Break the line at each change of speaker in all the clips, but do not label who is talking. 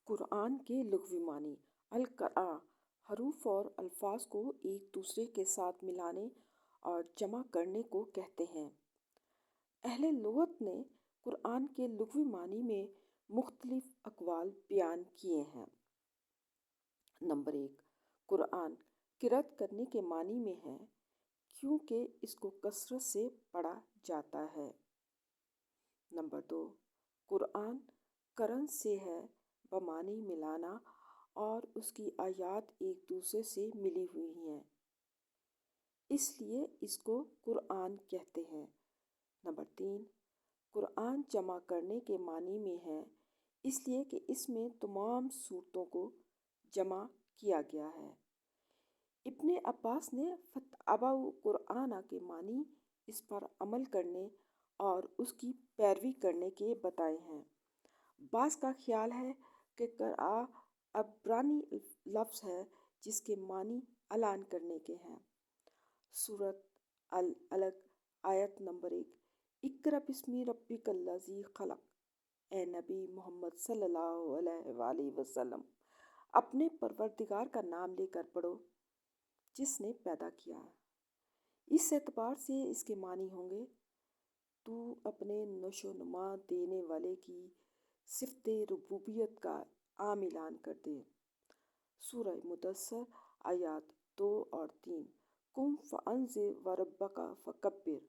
قرآن کے لغوی معنی القرآن حروف اور الفاظ کو ایک دوسرے کے ساتھ ملانے اور جمع کرنے کو کہتے ہیں۔ اہل لغت نے قرآن کے لغوی معنی میں مختلف اقوال بیان کیے ہیں۔ نمبر 1، قرآن قرأت کرنے کے معنی میں ہے کیونکہ اس کو کثرت سے پڑھا جاتا ہے۔ نمبر 2، قرآن قرن سے ہے بمعنی ملانا اور اس کی آیات ایک دوسرے سے ملی ہوئی ہیں، اس لیے اس کو قرآن کہتے ہیں۔ نمبر 3، قرآن جمع کرنے کے معنی میں ہے اس لیے کہ اس میں تمام سورتوں کو جمع کیا گیا ہے۔ ابن عباس نے فتح قرآن کے معنی اس پر عمل کرنے اور اس کی پیروی کرنے کے بتائے ہیں۔ بعض کا خیال ہے کہ قرأ عبرانی لفظ ہے جس کے معنی اعلان کرنے کے ہیں۔ سورۃ العلق آیت نمبر 1، اقرأ بسم ربک الذی خلق۔ اے نبی محمد صلی اللہ علیہ وآلہ وسلم اپنے پروردگار کا نام لے کر پڑھو جس نے پیدا کیا۔ اس اعتبار سے اس کے معنی ہوں گے تو اپنے نشو و نما دینے والے کی صفت ربوبیت کا عام اعلان کر دے۔ سورہ مدثر آیات 2 اور 3، قم فانذر وربک فکبر۔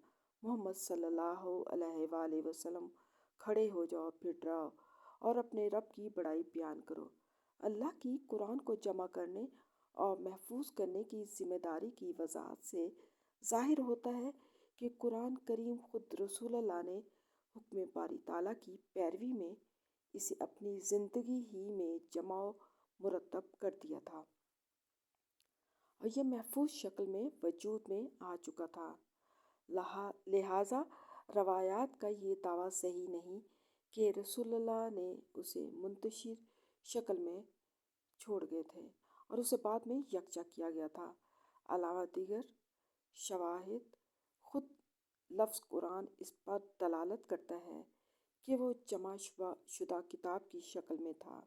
محمد صلی اللہ علیہ وآلہ وسلم کھڑے ہو جاؤ، پھر ڈراؤ اور اپنے رب کی بڑائی بیان کرو۔ اللہ کی قرآن کو جمع کرنے اور محفوظ کرنے کی ذمہ داری کی وضاحت سے ظاہر ہوتا ہے کہ قرآن کریم خود رسول اللہ نے حکم باری تعالیٰ کی پیروی میں اسے اپنی زندگی ہی میں جمع و مرتب کر دیا تھا اور یہ محفوظ شکل میں وجود میں آ چکا تھا۔ لہٰذا روایات کا یہ دعویٰ صحیح نہیں کہ رسول اللہ نے اسے منتشر شکل میں چھوڑ گئے تھے اور اسے بعد میں یکجا کیا گیا تھا۔ علاوہ دیگر شواہد خود لفظ قرآن اس پر دلالت کرتا ہے کہ وہ جمع شدہ کتاب کی شکل میں تھا۔